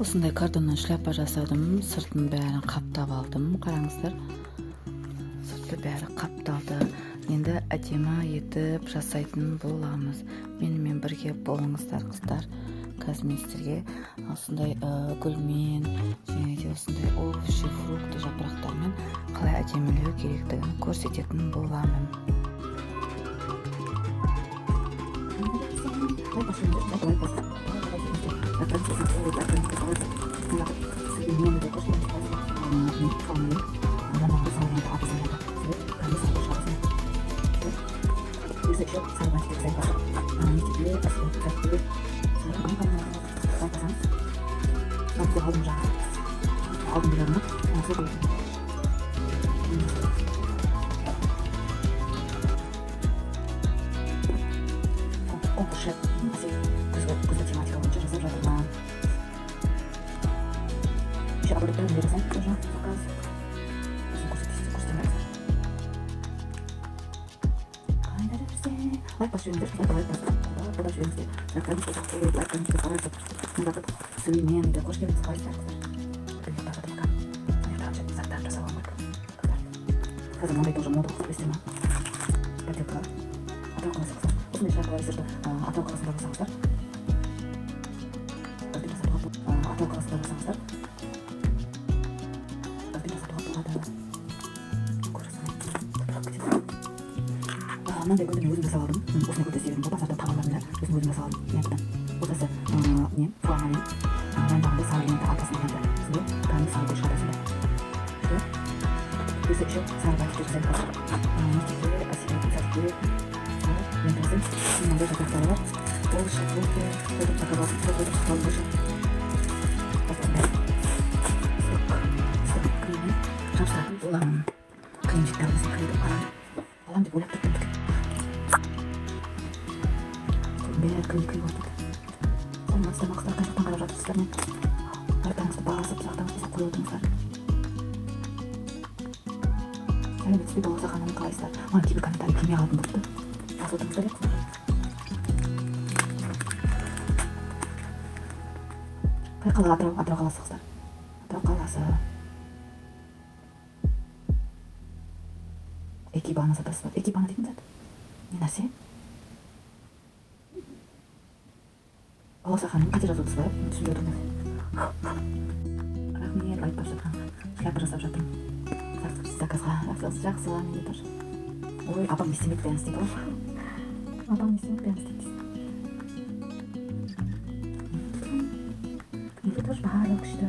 Осындай кардондан шляпа жасадым. Сыртын бәрін қаптап алдым. Қараңыздар. Сырты бәрі қапталды. Енді әдемі етіп жасайтын боламыз. Менімен бірге болыңыздар, қыздар. Қазір мен сіздерге осындай гүлмен және де осындай овощи, фрукты, жапырақтармен қалай әдемілеу керектігін көрсететін боламын. Лайк поставьте, лайк поставьте. Подождите. Я хочу поставить лайк, не забывайте. Надо тут современный, такой что называется. Это не так, это пока. Я там что-то задам, что салам. Қазір мындай тоже мода естіме. Пәтелка. Атау қаласыңыздар. Осындай шарт қалайсыз, что атау қаласында болсаңыздар. Атау қаласында болсаңыздар. Мынандай гүлді мен өзім жасап алдым. Осындай гүлді істедім. Бұл базарда тағамдарында өзім жасап алдым. Отасы фуанамен рандағында сары атасының yanında. Сізде таңы сары гүл шығарасында. Өзі еще сары бәтікті жасап қасыр. Мектепте, асиретін сәтте, лентасын, мынандай жатақтары бар. Ол шақырылды, қойдып тақабасын, қойдып қалып бұшы. Осындай. Сұрық креми жапсыратын боламын. Кремчиктерімізді қайдып алам деп ойлап тұрдым. Бәрі кіл-кіл болды. Сәлеметсіздер ме қыздар, қай жақтан қарап жатырсыздар мен? Лайктарыңызды басып, сұрақтарыңызды жасап қойып отырыңыздар. Сәлеметсіздер болса қанын қалайсыздар? Маған кейбір комментарий келмей қалатын болыпты. Жазып отырыңыздар деп қыздар. Қай қала? Атырау қаласы қыздар. Атырау қаласы. Экибана сатасыз ба? Экибана дейтін зат. Не нәрсе? Баласа ханым, қате жазып отырсыз ба? Түсінбей отырмын. Рахмет, лайк басып жатқан. Шляпа жасап жатырмын. Заказға жақсы, менде тоже. Ой, апам не істемейді бәрін істейді ғой. Апам не істемейді бәрін істейді. Елі тоже барлық күшті.